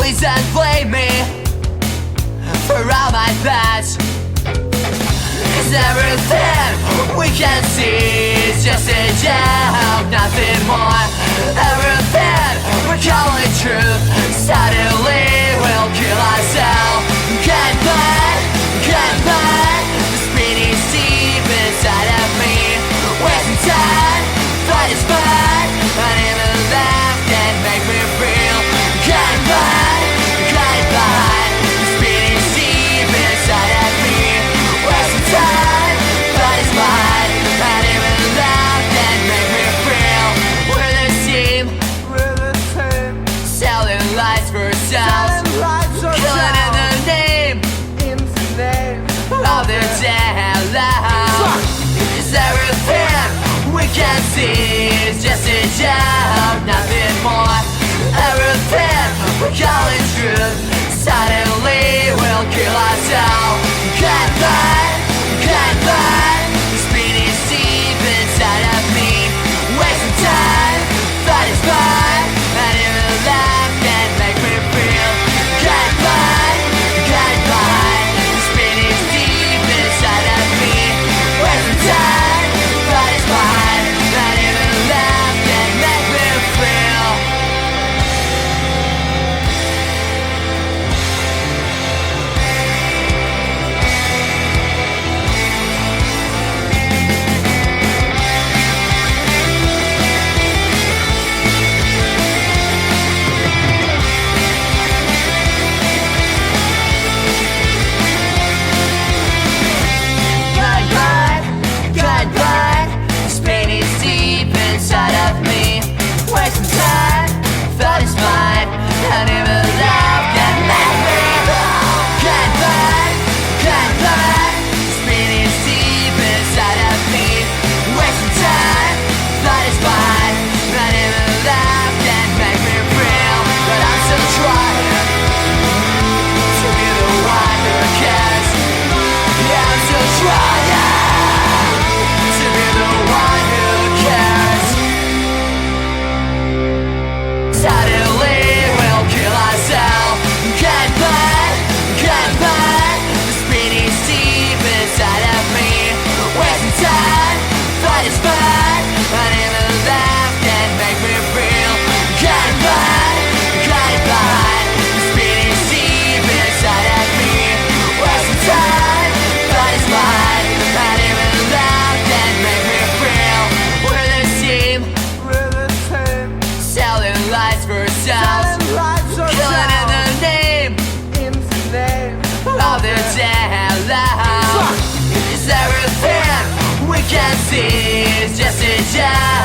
Please don't blame me for all my past. 'Cause everything we can see is just a joke, nothing more. Everything we're calling truth suddenly will kill ourselves. Can't fight the spinning deep inside of me. Wasting time, fight is fun, and even laugh can make me feel. Can't fight the spinning deep inside of me. Wasting time, fight is fun, and even laugh can make me feel. We're the team, selling lies for ourselves, killing in the name of the dead loud. 'Cause everything we can see is just a joke, nothing more. Everything we're calling truth suddenly will kill ourselves. Can't fight the spinning deep inside of me. Wasting time, fight is fun, and even laugh can make me feel. Can't fight the spinning deep inside of me. Wasting time, fight is fun, and even laugh can make me feel. Goodbye, spinning deep inside of me. Wasting time, thought is fine, and even love can make me wrong. Goodbye, spinning deep inside of me. Wasting time, thought is fine, and even love can make me feel. But I'm still trying to be the one who cares. Yeah, I'm still trying to be the one who cares. Suddenly we'll kill ourselves. Can't fight the spinning deep inside of me. Wasting time, fight is fun, and even laugh can make me feel. Can't fight the spinning deep inside of me. Wasting time, fight is fun, and even laugh can make me feel. We're the team, selling lies for ourselves, killing in the name of the dead loud. 'Cause everything we can see is just a joke.